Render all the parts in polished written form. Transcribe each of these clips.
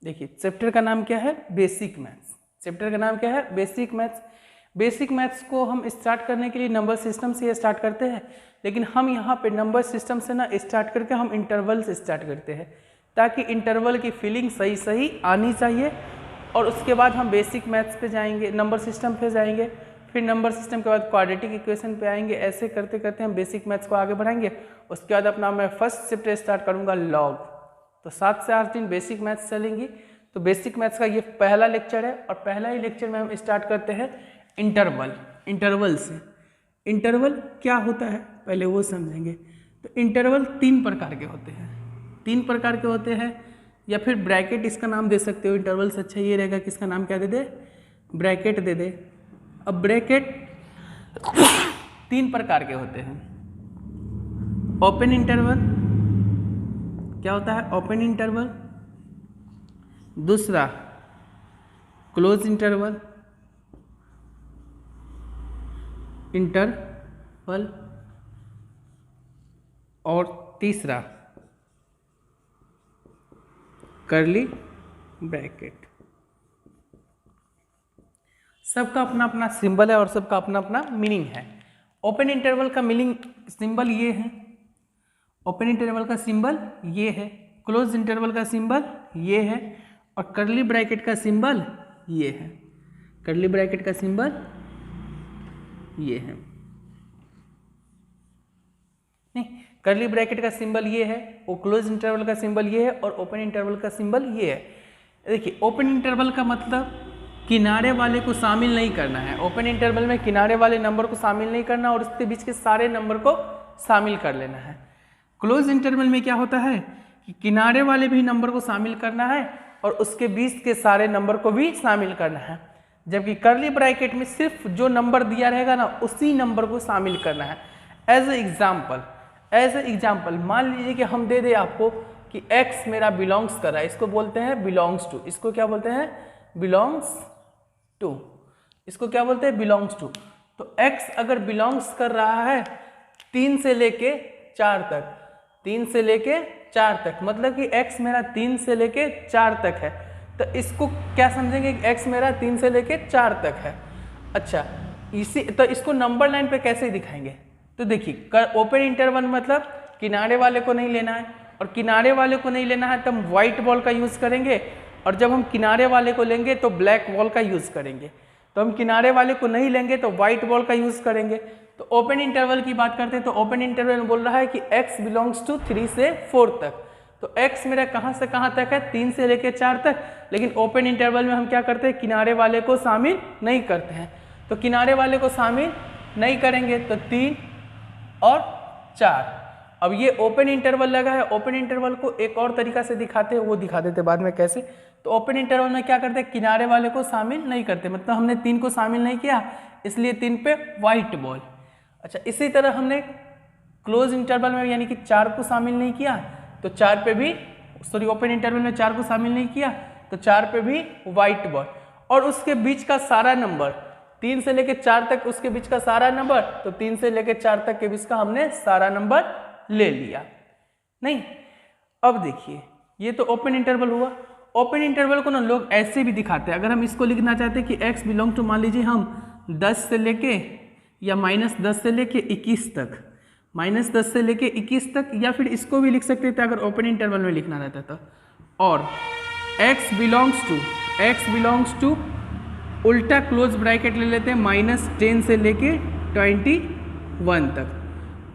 देखिए चैप्टर का नाम क्या है, बेसिक मैथ्स। चैप्टर का नाम क्या है, बेसिक मैथ्स। बेसिक मैथ्स को हम स्टार्ट करने के लिए नंबर सिस्टम से स्टार्ट करते हैं, लेकिन हम यहाँ पे नंबर सिस्टम से ना स्टार्ट करके हम इंटरवल से स्टार्ट करते हैं, ताकि इंटरवल की फीलिंग सही सही आनी चाहिए। और उसके बाद हम बेसिक मैथ्स पे जाएंगे, नंबर सिस्टम पे जाएंगे, फिर नंबर सिस्टम के बाद क्वाड्रेटिक इक्वेशन पे आएंगे। ऐसे करते करते हम बेसिक मैथ्स को आगे बढ़ाएंगे। उसके बाद अपना मैं फर्स्ट चैप्टर स्टार्ट करूँगा लॉग। तो 7 से 8 दिन बेसिक मैथ्स चलेंगी। तो बेसिक मैथ्स का ये पहला लेक्चर है, और पहला ही लेक्चर में हम स्टार्ट करते हैं इंटरवल। इंटरवल से इंटरवल क्या होता है पहले वो समझेंगे। तो इंटरवल 3 प्रकार के होते हैं, 3 प्रकार के होते हैं, या फिर ब्रैकेट इसका नाम दे सकते हो। इंटरवल से अच्छा ये रहेगा कि इसका नाम क्या दे दे, ब्रैकेट दे दे। अब ब्रैकेट 3 प्रकार के होते हैं। ओपन इंटरवल क्या होता है, ओपन इंटरवल। दूसरा क्लोज इंटरवल, इंटरवल। और तीसरा कर्ली ब्रैकेट। सबका अपना अपना सिंबल है और सबका अपना अपना मीनिंग है। ओपन इंटरवल का मीनिंग सिंबल ये है, ओपन इंटरवल का सिंबल ये है, क्लोज इंटरवल का सिंबल ये है, और कर्ली ब्रैकेट का सिंबल ये है। कर्ली ब्रैकेट का सिंबल ये है, नहीं, कर्ली ब्रैकेट का सिंबल ये है, वो क्लोज इंटरवल का सिंबल ये है, और ओपन इंटरवल का सिंबल ये है। देखिए ओपन इंटरवल का मतलब किनारे वाले को शामिल नहीं करना है। ओपन इंटरवल में किनारे वाले नंबर को शामिल नहीं करना और उसके बीच के सारे नंबर को शामिल कर लेना है। क्लोज इंटरवल में क्या होता है कि किनारे वाले भी नंबर को शामिल करना है और उसके बीच के सारे नंबर को भी शामिल करना है। जबकि कर्ली ब्रैकेट में सिर्फ जो नंबर दिया रहेगा ना उसी नंबर को शामिल करना है। एज ए एग्जाम्पल मान लीजिए कि हम दे दे आपको कि x मेरा बिलोंग्स कर रहा है, इसको बोलते हैं बिलोंग्स टू। इसको क्या बोलते हैं, बिलोंग्स टू। इसको क्या बोलते हैं, बिलोंग्स टू। तो x अगर बिलोंग्स कर रहा है 3 से लेके 4 तक, 3 से लेके 4 तक, मतलब कि x मेरा 3 से लेके 4 तक है, तो इसको क्या समझेंगे कि x मेरा 3 से लेके 4 तक है। अच्छा, इसी तो इसको नंबर लाइन पे कैसे दिखाएंगे। तो देखिए ओपन इंटरवल मतलब किनारे वाले को नहीं लेना है, और किनारे वाले को नहीं लेना है तो हम व्हाइट बॉल का यूज़ करेंगे, और जब हम किनारे वाले को लेंगे तो ब्लैक बॉल का यूज़ करेंगे। तो हम किनारे वाले को नहीं लेंगे तो व्हाइट बॉल का यूज़ करेंगे। तो ओपन इंटरवल की बात करते हैं तो ओपन इंटरवल में बोल रहा है कि x बिलोंग्स टू 3 से 4 तक। तो x मेरा कहाँ से कहाँ तक है, 3 से लेकर 4 तक। लेकिन ओपन इंटरवल में हम क्या करते हैं, किनारे वाले को शामिल नहीं करते हैं। तो किनारे वाले को शामिल नहीं करेंगे तो 3 और 4। अब ये ओपन इंटरवल लगा है, ओपन इंटरवल को एक और तरीका से दिखाते हैं, वो दिखा देते बाद में कैसे। तो ओपन इंटरवल में क्या करते हैं, किनारे वाले को शामिल नहीं करते, मतलब हमने 3 को शामिल नहीं किया इसलिए 3 पे व्हाइट बॉल। अच्छा, इसी तरह हमने क्लोज इंटरवल में यानी कि 4 को शामिल नहीं किया तो 4 पे भी, सॉरी ओपन इंटरवल में 4 को शामिल नहीं किया तो 4 पे भी व्हाइट बॉल। और उसके बीच का सारा नंबर 3 से लेके 4 तक, उसके बीच का सारा नंबर, तो 3 से लेके 4 तक के बीच का हमने सारा नंबर ले लिया। नहीं, अब देखिए ये तो ओपन इंटरवल हुआ। ओपन इंटरवल को ना लोग ऐसे भी दिखाते हैं। अगर हम इसको लिखना चाहते हैं कि x बिलोंग टू, मान लीजिए हम 10 से लेके या -10 से लेके 21 तक, -10 से लेके 21 तक, या फिर इसको भी लिख सकते थे अगर ओपन इंटरवल में लिखना रहता था। और x बिलोंग्स टू उल्टा क्लोज ब्रैकेट ले लेते हैं, -10 से लेके 21 तक।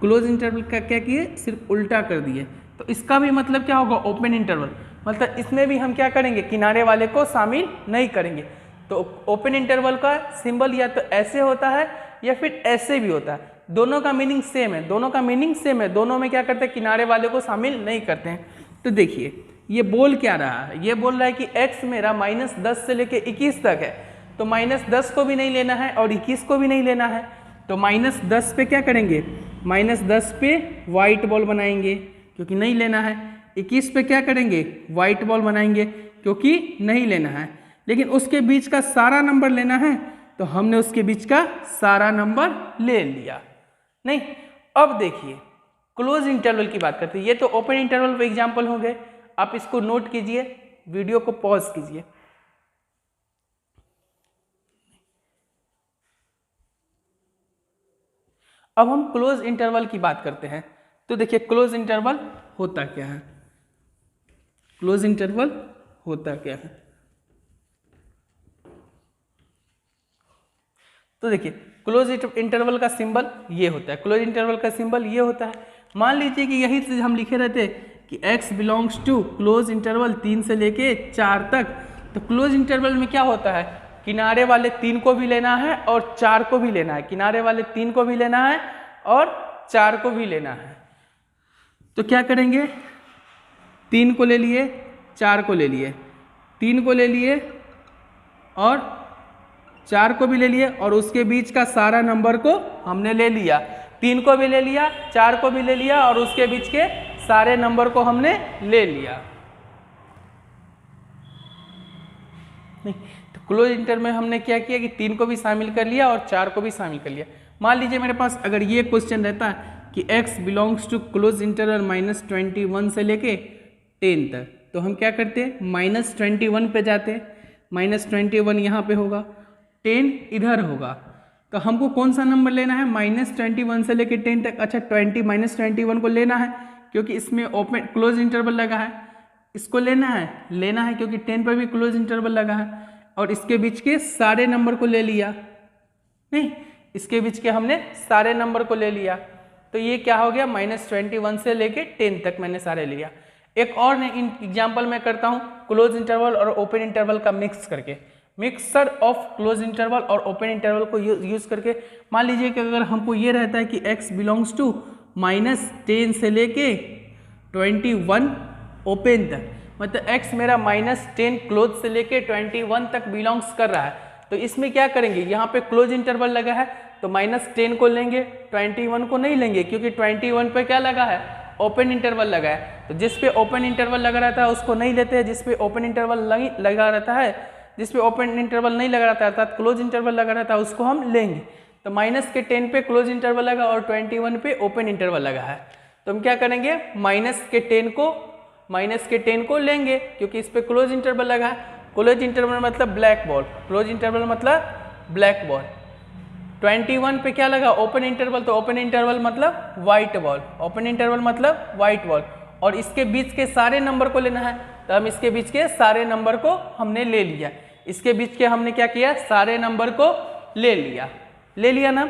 क्लोज इंटरवल का क्या किए, सिर्फ उल्टा कर दिए। तो इसका भी मतलब क्या होगा, ओपन इंटरवल। मतलब इसमें भी हम क्या करेंगे, किनारे वाले को शामिल नहीं करेंगे। तो ओपन इंटरवल का सिंबल या तो ऐसे होता है या फिर ऐसे भी होता है। दोनों का मीनिंग सेम है, दोनों में क्या करते हैं, किनारे वाले को शामिल नहीं करते हैं। तो देखिए ये बोल क्या रहा है, ये बोल रहा है कि x मेरा -10 से लेके 21 तक है, तो -10 को भी नहीं लेना है और 21 को भी नहीं लेना है। तो -10 पे क्या करेंगे, -10 पे व्हाइट बॉल बनाएंगे क्योंकि नहीं लेना है। 21 पे क्या करेंगे, व्हाइट बॉल बनाएंगे क्योंकि नहीं लेना है। लेकिन उसके बीच का सारा नंबर लेना है तो हमने उसके बीच का सारा नंबर ले लिया। नहीं, अब देखिए क्लोज इंटरवल की बात करते हैं। ये तो ओपन इंटरवल पे एग्जाम्पल हो गए, आप इसको नोट कीजिए। वीडियो को पॉज कीजिए। अब हम क्लोज इंटरवल की बात करते हैं। तो देखिए क्लोज इंटरवल होता क्या है, क्लोज इंटरवल होता क्या है। तो देखिए क्लोज इंटरवल का सिंबल ये होता है, क्लोज इंटरवल का सिंबल ये होता है। मान लीजिए कि यही चीज हम लिखे रहते कि x belongs to close interval 3 से लेके 4 तक, तो क्लोज इंटरवल में क्या होता है, किनारे वाले 3 को भी लेना है और 4 को भी लेना है, किनारे वाले 3 को भी लेना है और 4 को भी लेना है। तो क्या करेंगे, 3 को ले लिए, 4 को ले लिए, 3 को ले लिए और 4 को भी ले लिए, और उसके बीच का सारा नंबर को हमने ले लिया। 3 को भी ले लिया, 4 को भी ले लिया और उसके बीच के सारे नंबर को हमने ले लिया। नहीं, तो क्लोज इंटर में हमने क्या किया कि 3 को भी शामिल कर लिया और 4 को भी शामिल कर लिया। मान लीजिए मेरे पास अगर ये क्वेश्चन रहता है कि x belongs to close interval -21 से लेके 10 तक, तो हम क्या करते हैं, -21 पे जाते हैं, -21 यहाँ पे होगा, 10 इधर होगा, तो हमको कौन सा नंबर लेना है, -21 से लेके 10 तक। अच्छा, -21 को लेना है क्योंकि इसमें ओपन क्लोज इंटरवल लगा है, इसको लेना है क्योंकि 10 पर भी क्लोज इंटरवल लगा है, और इसके बीच के सारे नंबर को ले लिया। नहीं, इसके बीच के हमने सारे नंबर को ले लिया, तो ये क्या हो गया, -21 से लेके 10 तक मैंने सारे लिया। एक और एग्जाम्पल मैं करता हूँ क्लोज इंटरवल और ओपन इंटरवल का मिक्स करके, मिक्सर ऑफ क्लोज इंटरवल और ओपन इंटरवल को यूज करके। मान लीजिए कि अगर हमको ये रहता है कि x बिलोंग्स टू -10 से लेके 21 ओपन तक, मतलब x मेरा -10 क्लोज से लेके 21 तक बिलोंग्स कर रहा है, तो इसमें क्या करेंगे, यहाँ पे क्लोज इंटरवल लगा है तो -10 को लेंगे, 21 को नहीं लेंगे क्योंकि 21 पे क्या लगा है, ओपन इंटरवल लगा है। तो जिस पे ओपन इंटरवल लगा रहता है उसको नहीं लेते हैं, जिस पे ओपन इंटरवल लगा रहता है, जिस पे ओपन इंटरवल नहीं लगा रहता है अर्थात क्लोज इंटरवल लगा रहता है उसको हम लेंगे। तो -10 पे क्लोज इंटरवल लगा और 21 पे ओपन इंटरवल लगा है, तो हम क्या करेंगे, -10 को लेंगे क्योंकि इस पे क्लोज इंटरवल लगा है। क्लोज इंटरवल मतलब ब्लैक बॉल, क्लोज इंटरवल मतलब ब्लैक बॉल। 21 पे क्या लगा, ओपन इंटरवल, तो ओपन इंटरवल मतलब व्हाइट बॉल, ओपन इंटरवल मतलब व्हाइट बॉल, और इसके बीच के सारे नंबर को लेना है, तो हम इसके बीच के सारे नंबर को हमने ले लिया, इसके बीच के हमने क्या किया, सारे नंबर को ले लिया ना।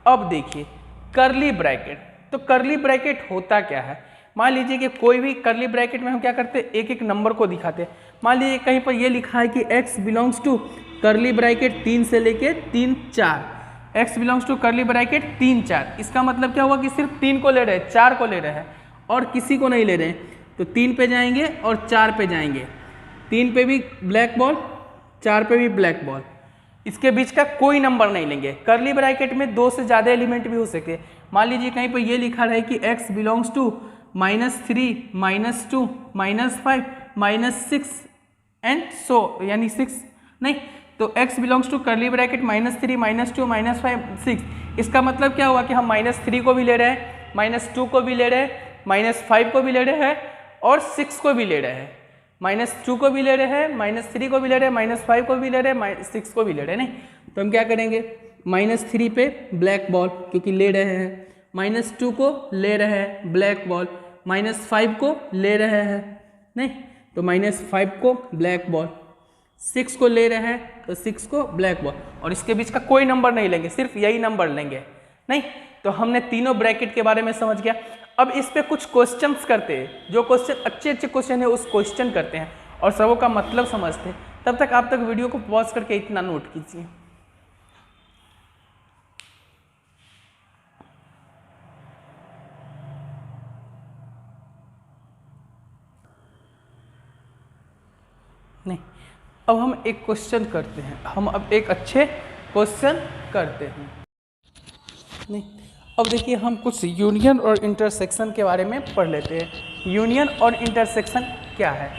अब देखिए कर्ली ब्रैकेट, तो कर्ली ब्रैकेट होता क्या है, मान लीजिए कि कोई भी कर्ली ब्रैकेट में हम क्या करते हैं, एक एक नंबर को दिखाते हैं। मान लीजिए कहीं पर ये लिखा है कि x belongs to curly bracket 3 से लेके 3 4, x belongs to curly bracket 3 4, इसका मतलब क्या हुआ कि सिर्फ 3 को ले रहे हैं, 4 को ले रहे हैं और किसी को नहीं ले रहे हैं। तो 3 पे जाएंगे और 4 पे जाएंगे, 3 पे भी ब्लैक बॉल, 4 पे भी ब्लैक बॉल, इसके बीच का कोई नंबर नहीं लेंगे। कर्ली ब्रैकेट में 2 से ज़्यादा एलिमेंट भी हो सकते हैं। मान लीजिए कहीं पर ये लिखा रहे कि x belongs to -3 -2 -5 -6 and so, यानी 6 नहीं, तो x belongs to curly bracket -3 -2 -5 6, इसका मतलब क्या हुआ कि हम -3 को भी ले रहे हैं, -2 को भी ले रहे हैं, -5 को भी ले रहे हैं और 6 को भी ले रहे हैं, -2 को भी ले रहे हैं, -3 को भी ले रहे हैं, -5 को भी ले रहे हैं, -6 को भी ले रहे हैं। नहीं, तो हम क्या करेंगे, -3 पे ब्लैक बॉल क्योंकि ले रहे हैं, -2 को ले रहे हैं ब्लैक बॉल, -5 को ले रहे हैं, नहीं तो -5 को ब्लैक बॉल, 6 को ले रहे हैं तो 6 को ब्लैक बॉल, और इसके बीच का कोई नंबर नहीं लेंगे, सिर्फ यही नंबर लेंगे। नहीं, तो हमने तीनों ब्रैकेट के बारे में समझ गया। अब इस पे कुछ क्वेश्चंस करते हैं, जो क्वेश्चन अच्छे क्वेश्चन है उस क्वेश्चन करते हैं और सबों का मतलब समझते हैं। तब तक आप तक वीडियो को पॉज करके इतना नोट कीजिए। नहीं, अब हम एक क्वेश्चन करते हैं, हम अब एक अच्छे क्वेश्चन करते हैं। नहीं, अब देखिए हम कुछ यूनियन और इंटरसेक्शन के बारे में पढ़ लेते हैं। यूनियन और इंटरसेक्शन क्या है,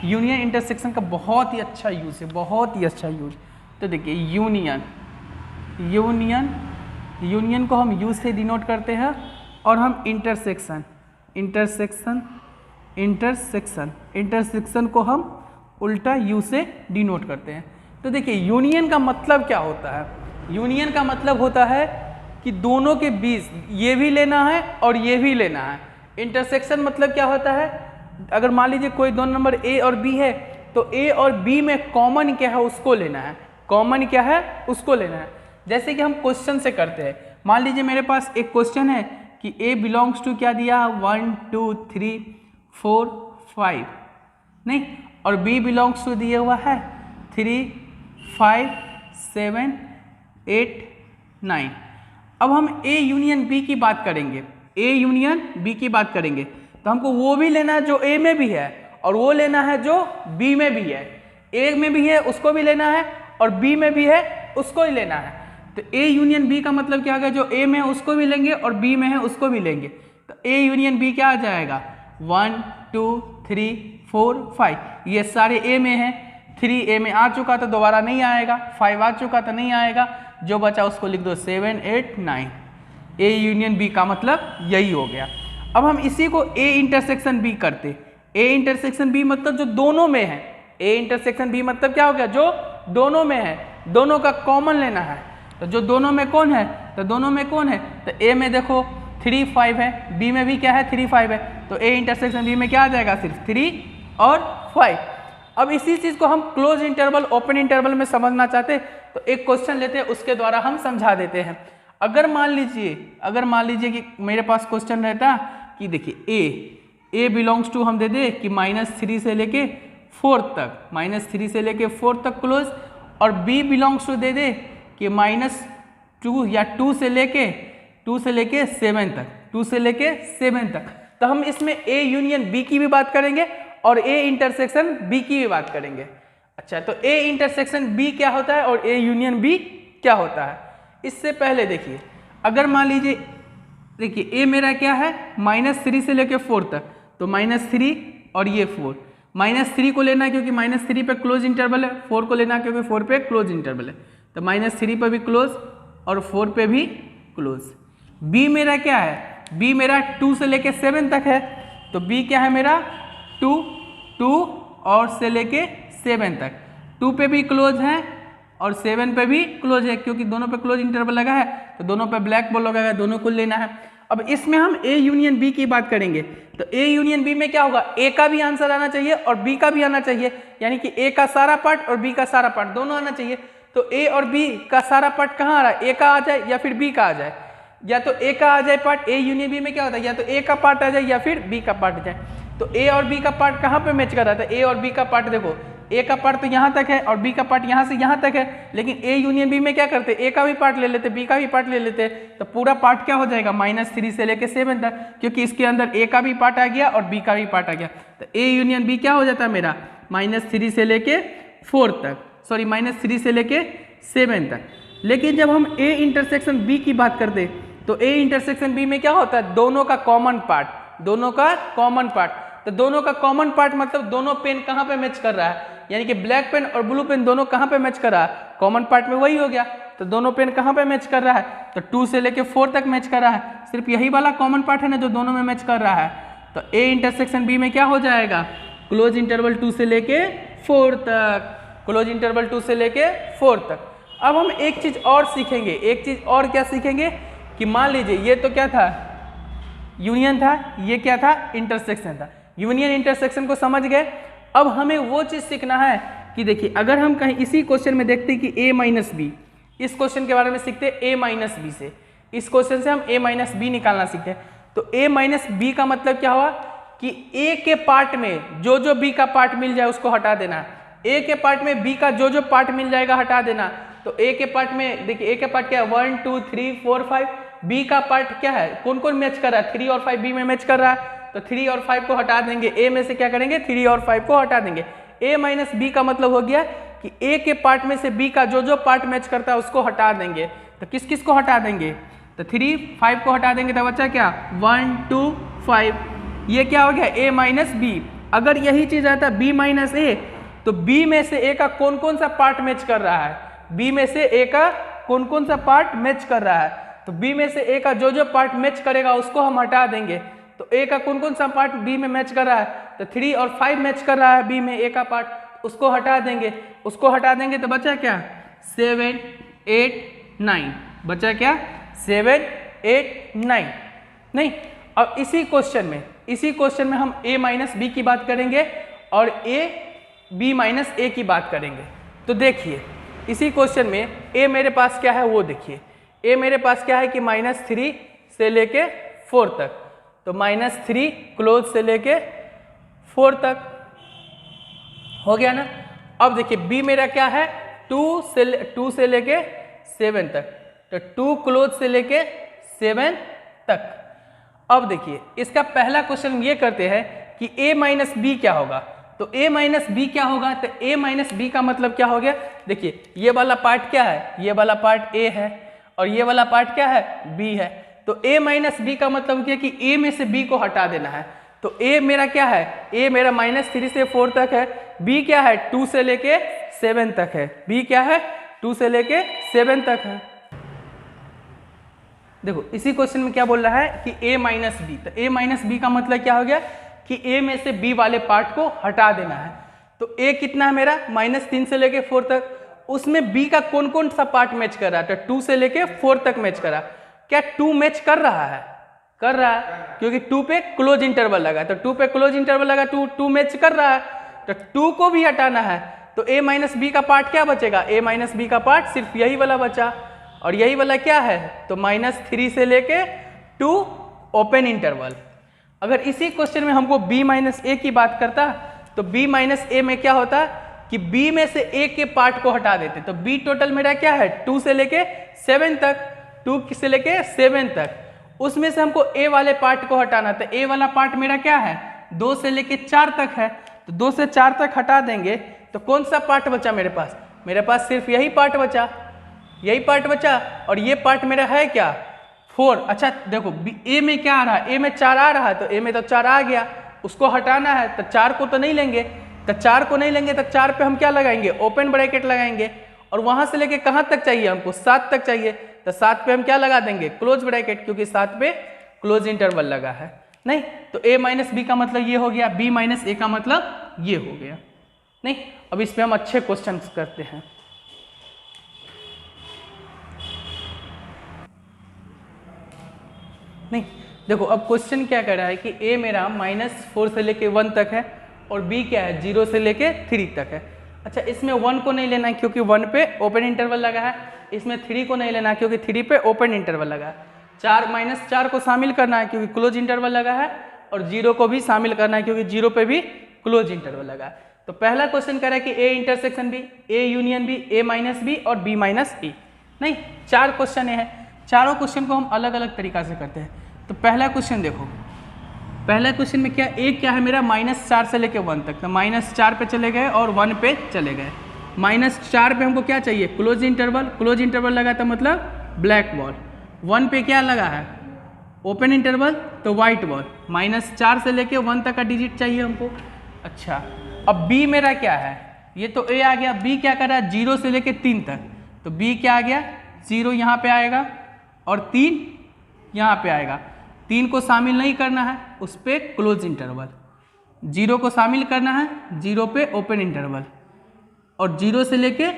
यूनियन इंटरसेक्शन का बहुत ही अच्छा यूज है, बहुत ही अच्छा यूज। तो देखिए यूनियन को हम यू से डिनोट करते हैं, और हम इंटरसेक्शन को हम उल्टा यू से डिनोट करते हैं। तो देखिए यूनियन का मतलब क्या होता है, यूनियन का मतलब होता है कि दोनों के बीच ये भी लेना है और ये भी लेना है। इंटरसेक्शन मतलब क्या होता है, अगर मान लीजिए कोई दो नंबर ए और बी है तो ए और बी में कॉमन क्या है उसको लेना है, कॉमन क्या है उसको लेना है। जैसे कि हम क्वेश्चन से करते हैं, मान लीजिए मेरे पास एक क्वेश्चन है कि ए बिलोंग्स टू क्या दिया 1 2 3 4 5 नहीं, और बी बिलोंग्स टू दिया हुआ है 3 5 7 8 9। अब हम ए यूनियन बी की बात करेंगे, ए यूनियन बी की बात करेंगे तो हमको वो भी लेना है जो ए में भी है और वो लेना है जो बी में भी है। ए में भी है उसको भी लेना है और बी में भी है उसको ही लेना है। तो ए यूनियन बी का मतलब क्या होगा, जो ए में है उसको भी लेंगे और बी में है उसको भी लेंगे। तो ए यूनियन बी क्या आ जाएगा 1 2 3 4 5, ये सारे ए में है। 3 ए में आ चुका तो दोबारा नहीं आएगा, 5 आ चुका तो नहीं आएगा, जो बचा उसको लिख दो 7 8 9। ए यूनियन बी का मतलब यही हो गया। अब हम इसी को ए इंटरसेक्शन बी करते, ए इंटरसेक्शन बी मतलब जो दोनों में है, ए इंटरसेक्शन बी मतलब क्या हो गया, जो दोनों में है, दोनों का कॉमन लेना है। तो जो दोनों में कौन है, तो दोनों में कौन है, तो ए में देखो 3 5 है, बी में भी क्या है 3 5 है, तो ए इंटरसेक्शन बी में क्या आ जाएगा सिर्फ 3 और 5। अब इसी चीज को हम क्लोज इंटरवल ओपन इंटरवल में समझना चाहते तो एक क्वेश्चन लेते हैं, उसके द्वारा हम समझा देते हैं। अगर मान लीजिए कि मेरे पास क्वेश्चन रहता कि देखिए ए बिलोंग्स टू हम दे दे कि -3 से लेके 4 तक, -3 से लेके 4 तक क्लोज, और बी बिलोंग्स टू दे दे कि -2 या 2 से लेके 7 तक, 2 से लेके 7 तक। तो हम इसमें ए यूनियन बी की भी बात करेंगे और ए इंटरसेक्शन बी की भी बात करेंगे। अच्छा, तो ए इंटरसेक्शन बी क्या होता है और ए यूनियन बी क्या होता है। इससे पहले देखिए, अगर मान लीजिए देखिए ए मेरा क्या है -3 से लेके 4 तक, तो -3 और ये 4, -3 को लेना है क्योंकि -3 पे क्लोज इंटरवल है, 4 को लेना है क्योंकि 4 पे क्लोज इंटरवल है, तो -3 पे भी क्लोज और 4 पे भी क्लोज। बी मेरा क्या है, बी मेरा 2 से लेके 7 तक है, तो बी क्या है मेरा 2 और से लेके 7 तक, 2 पे भी क्लोज है और 7 पे भी क्लोज है, क्योंकि दोनों पे क्लोज इंटरवल लगा है तो दोनों पे ब्लैक बॉल लगा है, दोनों को लेना है। अब इसमें हम ए यूनियन बी की बात करेंगे, तो ए यूनियन बी में क्या होगा, ए का भी आंसर आना चाहिए और बी का भी आना चाहिए, यानी कि ए का सारा पार्ट और बी का सारा पार्ट दोनों आना चाहिए। तो ए और बी का सारा पार्ट कहाँ आ रहा है, ए का आ जाए या फिर बी का आ जाए, या तो ए का आ जाए पार्ट, ए यूनियन बी में क्या होता है या तो ए का पार्ट आ जाए या फिर बी का पार्ट आ जाए। तो ए और बी का पार्ट कहाँ पे मैच कर रहा था, ए और बी का पार्ट देखो, ए का पार्ट तो यहाँ तक है और बी का पार्ट यहाँ से यहाँ तक है, लेकिन ए यूनियन बी में क्या करते, ए का भी पार्ट ले लेते, बी का भी पार्ट ले लेते, तो पूरा पार्ट क्या हो जाएगा -3 से लेके 7 तक, क्योंकि इसके अंदर ए का भी पार्ट आ गया और बी का भी पार्ट आ गया। तो ए यूनियन बी क्या हो जाता है मेरा -3 से लेके 4 तक, सॉरी -3 से लेके 7 तक। लेकिन जब हम ए इंटरसेक्शन बी की बात करते तो ए इंटरसेक्शन बी में क्या होता है, दोनों का कॉमन पार्ट, दोनों का कॉमन पार्ट। तो दोनों का कॉमन पार्ट मतलब दोनों पेन कहाँ पे मैच कर रहा है, यानी कि ब्लैक पेन और ब्लू पेन दोनों कहाँ पे मैच कर रहा है, कॉमन पार्ट में वही हो गया। तो दोनों पेन कहाँ पे मैच कर रहा है, तो 2 से लेके 4 तक मैच कर रहा है, सिर्फ यही वाला कॉमन पार्ट है ना जो दोनों में मैच कर रहा है। तो ए इंटरसेक्शन बी में क्या हो जाएगा, क्लोज इंटरवल 2 से लेके 4 तक, क्लोज इंटरवल 2 से लेके 4 तक। अब हम एक चीज और सीखेंगे, एक चीज और क्या सीखेंगे कि मान लीजिए ये तो क्या था, यूनियन था, ये क्या था, इंटरसेक्शन था। यूनियन इंटरसेक्शन को समझ गए। अब हमें वो चीज सीखना है कि देखिए अगर हम कहीं इसी क्वेश्चन में देखते कि a माइनस बी, इस क्वेश्चन के बारे में सीखते a माइनस बी से, इस क्वेश्चन से हम a माइनस बी निकालना सीखते हैं। तो a माइनस बी का मतलब क्या हुआ कि a के पार्ट में जो जो b का पार्ट मिल जाए उसको हटा देना, a के पार्ट में b का जो जो पार्ट मिल जाएगा हटा देना। तो a के पार्ट में देखिए a के पार्ट क्या है 1 2 3 4 5, b का पार्ट क्या है, कौन कौन मैच कर रहा है, 3 और 5 b में मैच कर रहा है, तो 3 और 5 को हटा देंगे, a में से क्या करेंगे 3 और 5 को हटा देंगे। a माइनस बी का मतलब हो गया कि a के पार्ट में से b का जो जो पार्ट मैच करता है उसको हटा देंगे। तो किस किस को हटा देंगे, तो 3 5 को हटा देंगे, तो बच्चा क्या 1 2 5, ये क्या हो गया a माइनस बी। अगर यही चीज आता b माइनस ए, तो b में से a का कौन कौन सा पार्ट मैच कर रहा है, b में से a का कौन कौन सा पार्ट मैच कर रहा है, तो b में से a का जो जो पार्ट मैच करेगा उसको हम हटा देंगे। तो a का कौन कौन सा पार्ट b में मैच कर रहा है, तो 3 और 5 मैच कर रहा है b में a का पार्ट, उसको हटा देंगे, उसको हटा देंगे तो बचा क्या 7 8 9, बचा क्या 7 8 9। नहीं, अब इसी क्वेश्चन में हम a माइनस बी की बात करेंगे और a b माइनस a की बात करेंगे। तो देखिए इसी क्वेश्चन में a मेरे पास क्या है वो देखिए, a मेरे पास क्या है कि -3 से लेके 4 तक, तो -3 क्लोज से लेके 4 तक हो गया ना। अब देखिए b मेरा क्या है 2 से लेके 7 तक, तो 2 क्लोज से लेके 7 तक। अब देखिए इसका पहला क्वेश्चन ये करते हैं कि a माइनस बी क्या होगा, तो a माइनस बी क्या होगा, तो a माइनस बी का मतलब क्या हो गया, देखिए ये वाला पार्ट क्या है, ये वाला पार्ट a है और ये वाला पार्ट क्या है b है। तो a माइनस बी का मतलब क्या कि a में से b को हटा देना है। तो a मेरा क्या है, a मेरा -3 से 4 तक है, b क्या है 2 से लेके 7 तक है, b क्या है 2 से लेके 7 तक है। देखो इसी क्वेश्चन में क्या बोल रहा है कि a माइनस बी, तो a माइनस बी का मतलब क्या हो गया कि a में से b वाले पार्ट को हटा देना है। तो a कितना है मेरा -3 से लेके 4 तक, उसमें b का कौन कौन सा पार्ट मैच कर रहा है, तो 2 से लेके 4 तक मैच कर रहा है। क्या 2 मैच कर रहा है, कर रहा है, क्योंकि 2 पे क्लोज इंटरवल लगा, तो 2 पे क्लोज इंटरवल लगा, 2 मैच कर रहा है, तो 2 को भी हटाना है। तो a माइनस बी का पार्ट क्या बचेगा, a माइनस बी का पार्ट सिर्फ यही वाला बचा, और यही वाला क्या है तो -3 से लेके 2 ओपन इंटरवल। अगर इसी क्वेश्चन में हमको b माइनस ए की बात करता तो b माइनस ए में क्या होता कि b में से a के पार्ट को हटा देते, तो b टोटल मेरा क्या है 2 से लेके 7 तक, 2 से लेके 7 तक, उसमें से हमको a वाले पार्ट को हटाना, तो a वाला पार्ट मेरा क्या है 2 से लेके 4 तक है, तो 2 से 4 तक हटा देंगे तो कौन सा पार्ट बचा मेरे पास, मेरे पास सिर्फ यही पार्ट बचा, यही पार्ट बचा, और ये पार्ट मेरा है क्या 4। अच्छा देखो a में क्या आ रहा है, a में 4 आ रहा है, तो a में तो 4 आ गया, उसको हटाना है, तो 4 को तो नहीं लेंगे, तो 4 को नहीं लेंगे, तो 4 पे हम क्या लगाएंगे ओपन ब्रैकेट लगाएंगे, और वहां से लेके कहाँ तक चाहिए हमको 7 तक चाहिए, तो 7 पे हम क्या लगा देंगे क्लोज ब्रैकेट, क्योंकि 7 पे क्लोज इंटरवल लगा है। नहीं, तो a माइनस बी का मतलब ये हो गया, b माइनस ए का मतलब ये हो गया। नहीं, अब इस पे हम अच्छे क्वेश्चन करते हैं। नहीं, देखो अब क्वेश्चन क्या कर रहा है कि a मेरा -4 से लेके 1 तक है और b क्या है 0 से लेके 3 तक है। अच्छा इसमें 1 को नहीं लेना है क्योंकि 1 पे ओपन इंटरवल लगा है, इसमें 3 को नहीं लेना है क्योंकि 3 पे ओपन इंटरवल लगा है, 4 -4 को शामिल करना है क्योंकि क्लोज इंटरवल लगा है, और 0 को भी शामिल करना है क्योंकि 0 पे भी क्लोज इंटरवल लगा है। तो पहला क्वेश्चन कह रहा है कि a intersection b, a union b, a minus B और b माइनस ए। नहीं, 4 क्वेश्चन है, चारों क्वेश्चन को हम अलग अलग तरीका से करते हैं। तो पहला क्वेश्चन देखो, पहला क्वेश्चन में क्या a क्या है मेरा -4 से लेके 1 तक, तो -4 पे चले गए और 1 पे चले गए। -4 पे हमको क्या चाहिए क्लोज इंटरवल, क्लोज इंटरवल लगा था मतलब ब्लैक बॉल, 1 पे क्या लगा है ओपन इंटरवल तो वाइट बॉल, -4 से लेके 1 तक का डिजिट चाहिए हमको। अच्छा अब b मेरा क्या है, ये तो a आ गया, b क्या कर रहा है 0 से लेके 3 तक, तो b क्या आ गया 0 यहाँ पे आएगा और 3 यहाँ पे आएगा, 3 को शामिल नहीं करना है उस पर क्लोज इंटरवल, 0 को शामिल करना है 0 पे ओपन इंटरवल, और 0 से लेके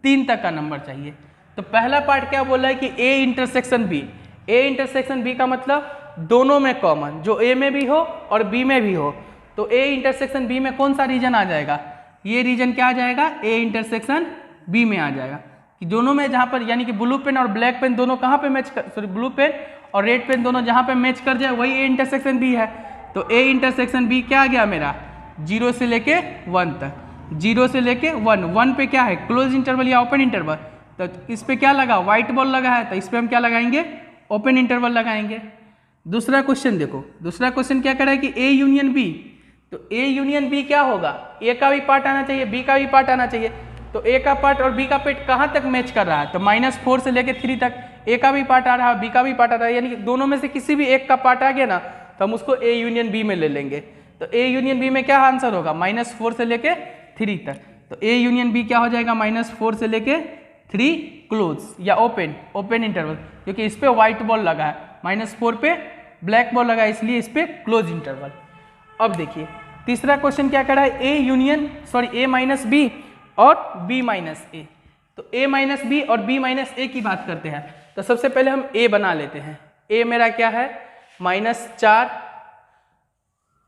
3 तक का नंबर चाहिए। तो पहला पार्ट क्या बोला है कि a intersection b, a intersection b का मतलब दोनों में कॉमन, जो a में भी हो और b में भी हो, तो a इंटरसेक्शन b में कौन सा रीजन आ जाएगा, ये रीजन क्या आ जाएगा a इंटरसेक्शन b में आ जाएगा, कि दोनों में जहाँ पर यानी कि ब्लू पेन और ब्लैक पेन दोनों कहाँ पे मैच कर, सॉरी ब्लू पेन और रेड पेन दोनों जहाँ पे मैच कर जाए वही a इंटरसेक्शन b है। तो a इंटरसेक्शन b क्या आ गया मेरा 0 से लेके 1 तक, 0 से लेके 1 पे क्या है क्लोज इंटरवल या ओपन इंटरवल, तो इस पे क्या लगा व्हाइट बॉल लगा है, तो इस पे हम क्या लगाएंगे ओपन इंटरवल लगाएंगे। दूसरा क्वेश्चन देखो, दूसरा क्वेश्चन क्या कर रहा है कि a यूनियन b, तो a यूनियन b क्या होगा, a का भी पार्ट आना चाहिए b का भी पार्ट आना चाहिए, तो a का पार्ट और b का पार्ट कहाँ तक मैच कर रहा है, तो -4 से लेके 3 तक a का भी पार्ट आ रहा है b का भी पार्ट आ रहा है, यानी कि दोनों में से किसी भी एक का पार्ट आ गया ना तो हम उसको a यूनियन b में ले लेंगे। तो a यूनियन b में क्या आंसर होगा -4 से लेके 3 तक, तो a यूनियन b क्या हो जाएगा -4 से लेके 3 क्लोज या ओपन इंटरवल, क्योंकि इस पे व्हाइट बॉल लगा है, -4 पे ब्लैक बॉल लगा है इसलिए इस पे क्लोज इंटरवल। अब देखिए तीसरा क्वेश्चन क्या कह रहा है, A union A minus B और बी माइनस ए। तो ए माइनस बी और बी माइनस ए की बात करते हैं। तो सबसे पहले हम ए बना लेते हैं। ए मेरा क्या है, -4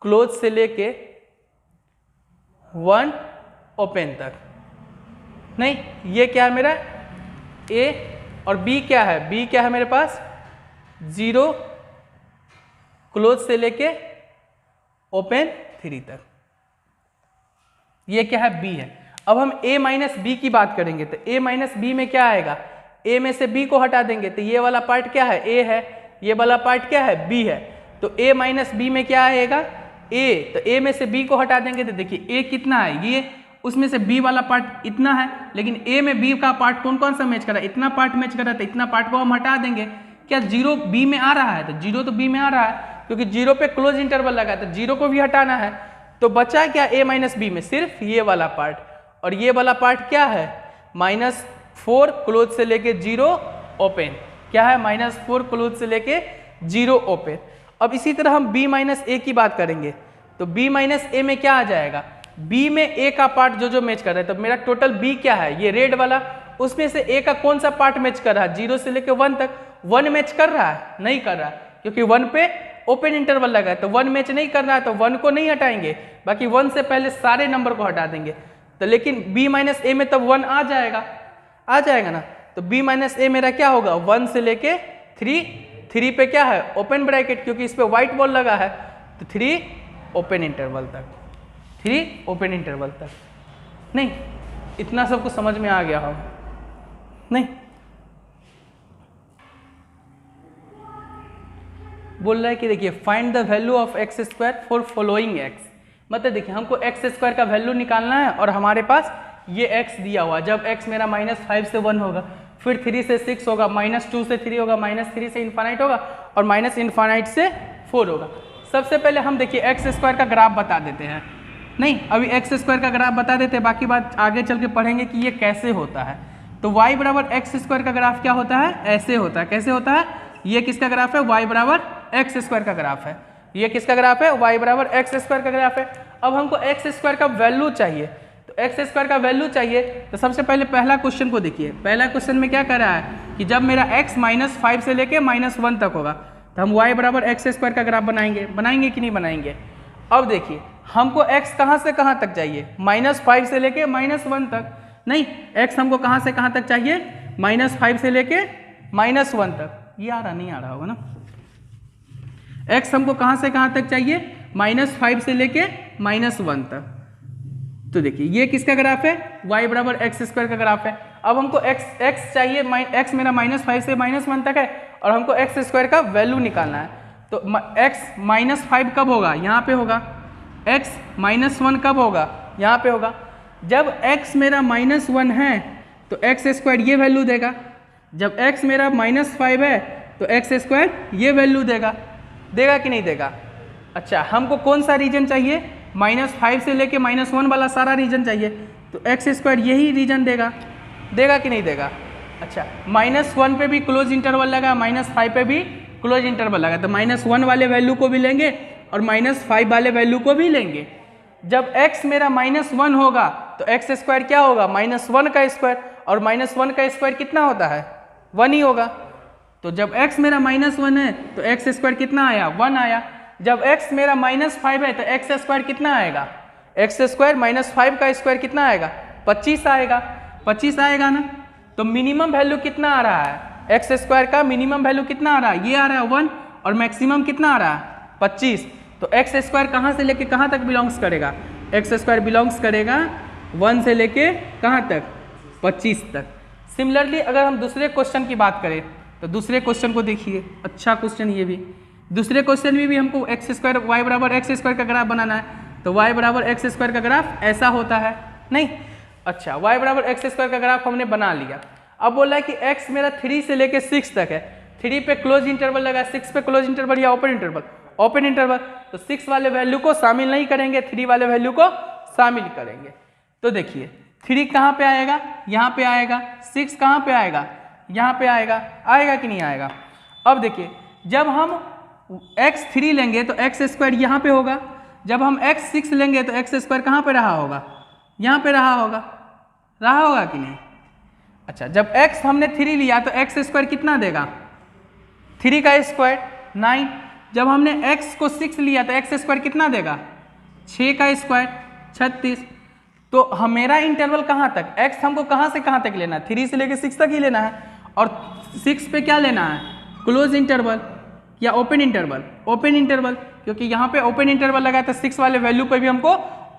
क्लोज से लेके 1 ओपन तक। नहीं, ये क्या है मेरा ए, और बी क्या है, बी क्या है मेरे पास 0 क्लोज से लेके ओपन 3 तक। ये क्या है, बी है। अब हम a माइनस बी की बात करेंगे तो a माइनस बी में क्या आएगा, a में से b को हटा देंगे तो ये वाला पार्ट क्या है, a है, ये वाला पार्ट क्या है, b है। तो a माइनस बी में क्या आएगा, a। तो a में से b को हटा देंगे तो देखिए a कितना है, ये उसमें से b वाला पार्ट इतना है, लेकिन a में b का पार्ट कौन कौन सा मैच कर रहा है, इतना पार्ट मैच कर रहा है, तो इतना पार्ट को हम हटा देंगे। क्या 0 b में आ रहा है, तो 0 तो b में आ रहा है, क्योंकि 0 पे क्लोज इंटरवल लगा तो 0 को भी हटाना है। तो बचा क्या a माइनस बी में, सिर्फ ये वाला पार्ट, और ये वाला पार्ट क्या है -4 क्लोज से लेके 0 ओपन। क्या है, -4 क्लोज से लेके 0 ओपन। अब इसी तरह हम b माइनस ए की बात करेंगे तो b माइनस ए में क्या आ जाएगा, b में a का पार्ट जो मैच कर रहा है, तो मेरा टोटल b क्या है, ये रेड वाला, उसमें से a का कौन सा पार्ट मैच कर रहा है, 0 से लेके 1 तक। 1 मैच कर रहा है, नहीं कर रहा है, क्योंकि 1 पे ओपन इंटरवल लगा है, तो 1 मैच नहीं कर रहा है, तो 1 को नहीं हटाएंगे, बाकी 1 से पहले सारे नंबर को हटा देंगे। तो लेकिन b माइनस ए में तब 1 आ जाएगा ना। तो b माइनस ए मेरा क्या होगा, 1 से लेके 3 पे क्या है, ओपन ब्रैकेट, क्योंकि इस पे व्हाइट बॉल लगा है, तो 3 ओपन इंटरवल तक। नहीं, इतना सबको समझ में आ गया हो, नहीं बोल रहा है कि देखिए find the value of x square for following x. मतलब देखिए हमको एक्स स्क्वायर का वैल्यू निकालना है, और हमारे पास ये x दिया हुआ, जब x मेरा -5 से 1 होगा, फिर 3 से 6 होगा, -2 से 3 होगा, -3 से इन्फानाइट होगा, और -इन्फानाइट से 4 होगा। सबसे पहले हम देखिए एक्स स्क्वायर का ग्राफ बता देते हैं। नहीं, अभी एक्स स्क्वायर का ग्राफ बता देते हैं, बाकी बात आगे चल के पढ़ेंगे कि ये कैसे होता है। तो y बराबर एक्स स्क्वायर का ग्राफ क्या होता है, ऐसे होता है। कैसे होता है, ये किसका ग्राफ है, y बराबर एक्स स्क्वायर का ग्राफ है। ये किसका ग्राफ है, y बराबर एक्स स्क्वायर का ग्राफ है। अब हमको एक्स स्क्वायर का वैल्यू चाहिए, तो एक्स स्क्वायर का वैल्यू चाहिए तो सबसे पहले पहला क्वेश्चन को देखिए। पहला क्वेश्चन में क्या कर रहा है कि जब मेरा x -5 से लेके -1 तक होगा, तो हम y बराबर एक्स स्क्वायर का ग्राफ बनाएंगे कि नहीं बनाएंगे। अब देखिए हमको x कहाँ से कहाँ तक चाहिए, -5 से लेके -1 तक। नहीं, x हमको कहाँ से कहाँ तक चाहिए, -5 से लेके -1 तक। ये आ रहा नहीं आ रहा होगा ना, x हमको कहाँ से कहाँ तक चाहिए, -5 से लेके -1 तक। तो देखिए ये किसका ग्राफ है, y बराबर एक्स स्क्वायर का ग्राफ है। अब हमको x चाहिए, x मेरा -5 से -1 तक है, और हमको एक्स स्क्वायर का वैल्यू निकालना है। तो x -5 कब होगा, यहाँ पे होगा, x -1 कब होगा, यहाँ पे होगा। जब x मेरा -1 है तो एक्स स्क्वायर ये वैल्यू देगा, जब x मेरा -5 है तो एक्स स्क्वायर ये वैल्यू देगा कि नहीं देगा। अच्छा, हमको कौन सा रीजन चाहिए, -5 से लेके -1 वाला सारा रीजन चाहिए, तो एक्स स्क्वायर यही रीजन देगा कि नहीं देगा। अच्छा, -1 पे भी क्लोज इंटरवल लगा, -5 पे भी क्लोज इंटरवल लगा, तो -1 वाले वैल्यू को भी लेंगे और -5 वाले वैल्यू को भी लेंगे। जब x मेरा -1 होगा तो एक्स स्क्वायर क्या होगा, -1 का स्क्वायर, और -1 का स्क्वायर कितना होता है, 1 ही होगा। तो जब x मेरा -1 है तो एक्स स्क्वायर कितना आया, 1 आया। जब x मेरा -5 है तो एक्स स्क्वायर कितना आएगा, एक्स स्क्वायर -5 का स्क्वायर कितना आएगा, 25 आएगा। 25 आएगा ना। तो मिनिमम वैल्यू कितना आ रहा है, एक्स स्क्वायर का मिनिमम वैल्यू कितना आ रहा है, ये आ रहा है 1, और मैक्सिमम कितना आ रहा है 25। तो एक्स स्क्वायर कहाँ से लेके कहाँ तक बिलोंग्स करेगा, एक्स स्क्वायर बिलोंग्स करेगा 1 से लेके कहाँ तक, 25 तक। सिमिलरली अगर हम दूसरे क्वेश्चन की बात करें तो दूसरे क्वेश्चन को देखिए, अच्छा क्वेश्चन ये भी। दूसरे क्वेश्चन में भी हमको एक्स स्क्वायर वाई बराबर एक्स स्क्वायर का ग्राफ बनाना है, तो वाई बराबर एक्स स्क्वायर का ग्राफ ऐसा होता है नहीं। अच्छा, वाई बराबर एक्स स्क्वायर का ग्राफ हमने बना लिया। अब बोला है कि एक्स मेरा 3 से लेके 6 तक है, 3 पे क्लोज इंटरवल लगा, 6 पे क्लोज इंटरवल या ओपन इंटरवल, तो 6 वाले वैल्यू को शामिल नहीं करेंगे, 3 वाले वैल्यू को शामिल करेंगे। तो देखिए 3 कहाँ पे आएगा, यहाँ पे आएगा, 6 कहाँ पे आएगा, यहाँ पे आएगा कि नहीं आएगा। अब देखिए जब हम x3 लेंगे तो एक्स स्क्वायर यहाँ पे होगा, जब हम x 6 लेंगे तो x स्क्वायर कहाँ पे रहा होगा, यहाँ पे रहा होगा कि नहीं। अच्छा, जब x हमने 3 लिया तो x स्क्वायर कितना देगा, 3 का स्क्वायर 9। जब हमने x को 6 लिया तो x स्क्वायर कितना देगा, 6 का स्क्वायर 36। तो हमेरा इंटरवल कहाँ तक, x हमको कहाँ से कहाँ तक लेना है, 3 से लेके 6 तक ही लेना है, और 6 पे क्या लेना है, क्लोज इंटरवल या ओपन इंटरवल, ओपन इंटरवल, क्योंकि यहाँ पे ओपन इंटरवल लगा है तो 6 वाले वैल्यू पे भी हमको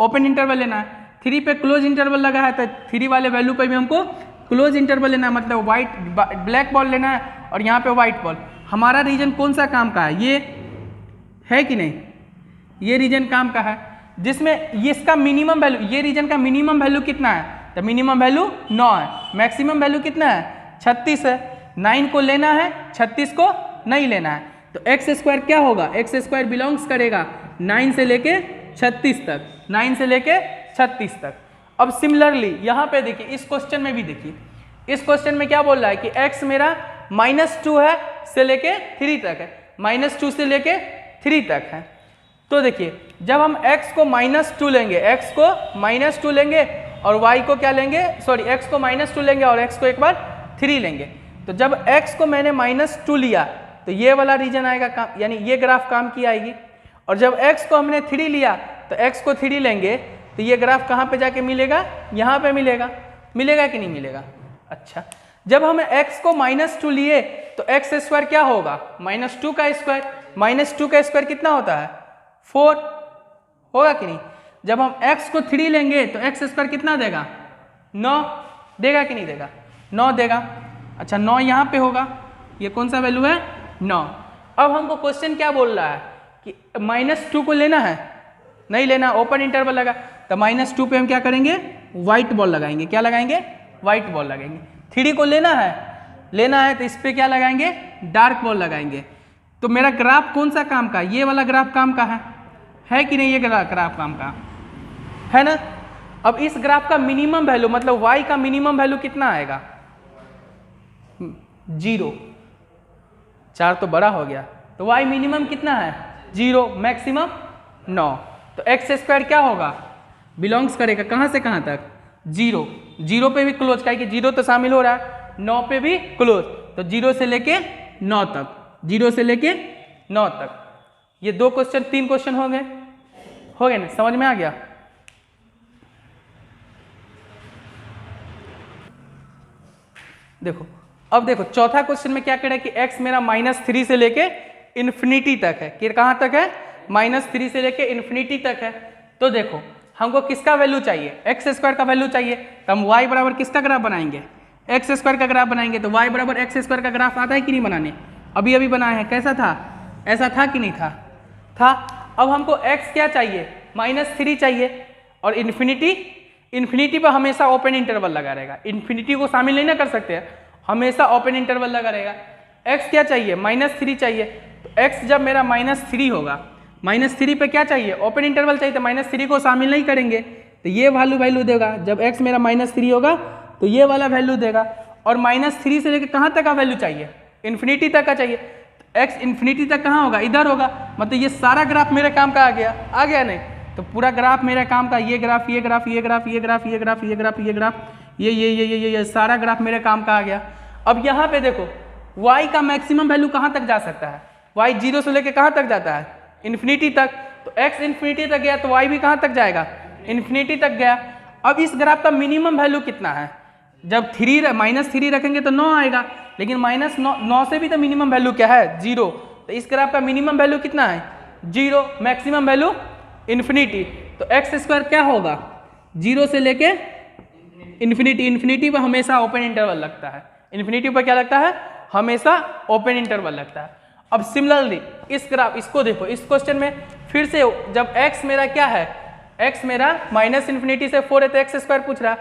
ओपन इंटरवल लेना है। 3 पे क्लोज इंटरवल लगा है तो 3 वाले वैल्यू पे भी हमको क्लोज इंटरवल लेना है, मतलब ब्लैक बॉल लेना है और यहाँ पे व्हाइट बॉल। हमारा रीजन कौन सा काम का है, ये है कि नहीं, ये रीजन काम का है, जिसमें ये इसका मिनिमम वैल्यू, ये रीजन का मिनिमम वैल्यू कितना है, तो मिनिमम वैल्यू 9 है, मैक्सिमम वैल्यू कितना है, 36 है। 9 को लेना है, 36 को नहीं लेना है, तो एक्स स्क्वायर क्या होगा, एक्स स्क्वायर बिलोंग्स करेगा 9 से लेके 36 तक, 9 से लेके 36 तक। अब सिमिलरली यहाँ पे देखिए, इस क्वेश्चन में भी देखिए, इस क्वेश्चन में क्या बोल रहा है कि x मेरा -2 है से लेके 3 तक है, -2 से लेके 3 तक है। तो देखिए जब हम x को -2 लेंगे, x को -2 लेंगे और y को क्या लेंगे, सॉरी x को -2 लेंगे और x को एक बार 3 लेंगे, तो जब x को मैंने -2 लिया तो ये वाला रीजन आएगा काम, यानी ये ग्राफ काम की आएगी, और जब x को हमने 3 लिया तो x को 3 लेंगे तो ये ग्राफ कहाँ पे जाके मिलेगा, यहाँ पे मिलेगा, मिलेगा कि नहीं मिलेगा। अच्छा, जब हम x को -2 लिए तो x स्क्वायर क्या होगा, -2 का स्क्वायर, -2 का स्क्वायर कितना होता है, 4 होगा कि नहीं। जब हम x को 3 लेंगे तो x स्क्वायर कितना देगा, 9 देगा कि नहीं देगा, 9 देगा। अच्छा, 9 यहाँ पे होगा, ये कौन सा वैल्यू है, 9। अब हमको क्वेश्चन क्या बोल रहा है कि -2 को लेना है, नहीं लेना, ओपन इंटरवल लगा, तो -2 पे हम क्या करेंगे, व्हाइट बॉल लगाएंगे, क्या लगाएंगे, व्हाइट बॉल लगाएंगे। 3 को लेना है तो इस पे क्या लगाएंगे, डार्क बॉल लगाएंगे। तो मेरा ग्राफ कौन सा काम का, ये वाला ग्राफ काम का है कि नहीं, ये ग्राफ काम का है ना। अब इस ग्राफ का मिनिमम वैल्यू, मतलब y का मिनिमम वैल्यू कितना आएगा, 0, 4 तो बड़ा हो गया, तो y मिनिमम कितना है, 0, मैक्सिमम 9, तो एक्स स्क्वायर क्या होगा, बिलोंग्स करेगा कहाँ से कहाँ तक, 0, 0 पे भी क्लोज, क्या कि 0 तो शामिल हो रहा है, 9 पे भी क्लोज, तो 0 से लेके 9 तक, 0 से लेके 9 तक। ये 2 क्वेश्चन, 3 क्वेश्चन हो गए ना, समझ में आ गया। देखो अब देखो चौथा क्वेश्चन में क्या कह रहा है कि x मेरा -3 से लेके इन्फिनिटी तक है, कि कहाँ तक है, -3 से लेके इन्फिनिटी तक है। तो देखो हमको किसका वैल्यू चाहिए, एक्स स्क्वायर का वैल्यू चाहिए, तो हम y बराबर किसका ग्राफ बनाएंगे, एक्स स्क्वायर का ग्राफ बनाएंगे। तो y बराबर एक्स स्क्वायर का ग्राफ आता है कि नहीं बनाने, अभी अभी बनाए हैं, कैसा था, ऐसा था कि नहीं था। अब हमको x क्या चाहिए, -3 चाहिए, और इन्फिनिटी पर हमेशा ओपन इंटरवल लगा रहेगा, इन्फिनिटी को शामिल नहीं ना कर सकते हैं, हमेशा ओपन इंटरवल लगा रहेगा। x क्या चाहिए, -3 चाहिए, तो x जब मेरा -3 होगा, -3 पे क्या चाहिए, ओपन इंटरवल चाहिए, तो -3 को शामिल नहीं करेंगे तो ये वैल्यू देगा। जब x मेरा -3 होगा तो ये वाला वैल्यू देगा, और -3 से लेकर कहाँ तक का वैल्यू चाहिए, इन्फिनिटी तक का चाहिए, तो x इन्फिनिटी तक कहाँ होगा, इधर होगा, मतलब ये सारा ग्राफ मेरे काम का आ गया नहीं, तो पूरा ग्राफ मेरे काम का, ये ग्राफ, ये ग्राफ, ये ग्राफ, ये ग्राफ, ये ग्राफ, ये ग्राफ, ये ग्राफ, ये सारा ग्राफ मेरे काम का आ गया। अब यहाँ पे देखो y का मैक्सिमम वैल्यू कहाँ तक जा सकता है, y 0 से लेके कहाँ तक जाता है, इन्फिनिटी तक, तो x इन्फिनिटी तक गया तो y भी कहाँ तक जाएगा, इन्फिनिटी तक गया। अब इस ग्राफ का मिनिमम वैल्यू कितना है, जब -3 रखेंगे तो 9 आएगा, लेकिन -9 से भी तो मिनिमम वैल्यू क्या है, 0, तो इस ग्राफ का मिनिमम वैल्यू कितना है, 0, मैक्सिमम वैल्यू इन्फिनिटी, तो एक्स स्क्वायर क्या होगा, 0 से लेके इन्फिनिटी पर हमेशा ओपन इंटरवल लगता है, इन्फिनिटी पर क्या लगता है, हमेशा ओपन इंटरवल लगता है। अब सिमिलरली इस ग्राफ, इसको देखो, इस क्वेश्चन में फिर से जब x मेरा क्या है, x मेरा -इन्फिनिटी से 4 है तो एक्स स्क्वायर पूछ रहा,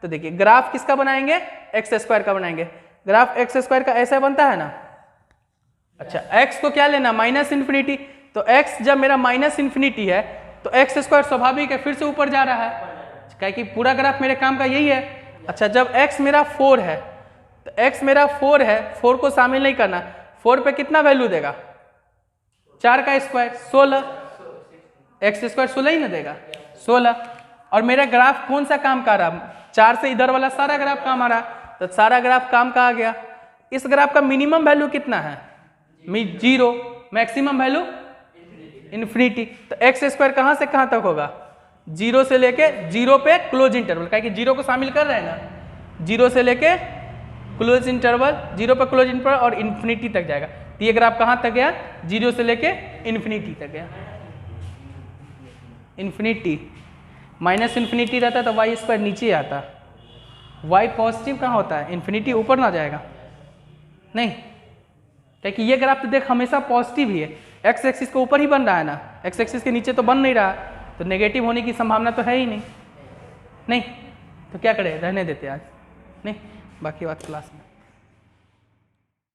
तो देखिए ग्राफ किसका बनाएंगे, एक्स स्क्वायर का बनाएंगे। ग्राफ एक्स स्क्वायर का ऐसा बनता है ना। अच्छा, x को क्या लेना, -इन्फिनिटी, तो x जब मेरा -इन्फिनिटी है तो एक्स स्क्वायर स्वाभाविक है फिर से ऊपर जा रहा है, क्या कि पूरा ग्राफ मेरे काम का यही है। अच्छा, जब x मेरा 4 है तो x मेरा 4 है, 4 को शामिल नहीं करना, 4 पे कितना वैल्यू देगा, 4 का स्क्वायर 16, एक्स स्क्वायर 16 ही ना देगा, 16। और मेरा ग्राफ कौन सा काम कर रहा, 4 से इधर वाला सारा ग्राफ काम आ रहा, तो सारा ग्राफ काम का आ गया। इस ग्राफ का मिनिमम वैल्यू कितना है, 0, मैक्सिमम वैल्यू इन्फिनिटी। तो एक्स स्क्वायर कहाँ से कहाँ तक होगा, 0 से लेके 0 पे क्लोज इंटरवल, क्या कि 0 को शामिल कर रहे हैं ना, 0 से लेके क्लोज इंटरवल, 0 पे क्लोज इंटरवल और इन्फिनिटी तक जाएगा। तो ये ग्राफ कहाँ तक गया, 0 से लेके इन्फिनिटी तक गया। इन्फिनिटी माइनस इन्फिनिटी रहता तो वाई स्क्वायर नीचे आता, वाई पॉजिटिव कहाँ होता है, इन्फिनिटी ऊपर ना जाएगा नहीं, क्योंकि ये ग्राफ तो देख हमेशा पॉजिटिव ही है, एक्स एक्सिस के ऊपर ही बन रहा है ना, एक्स एक्सिस के नीचे तो बन नहीं रहा, तो नेगेटिव होने की संभावना तो है ही नहीं। तो क्या करें, रहने देते आज, नहीं बाकी बात क्लास में।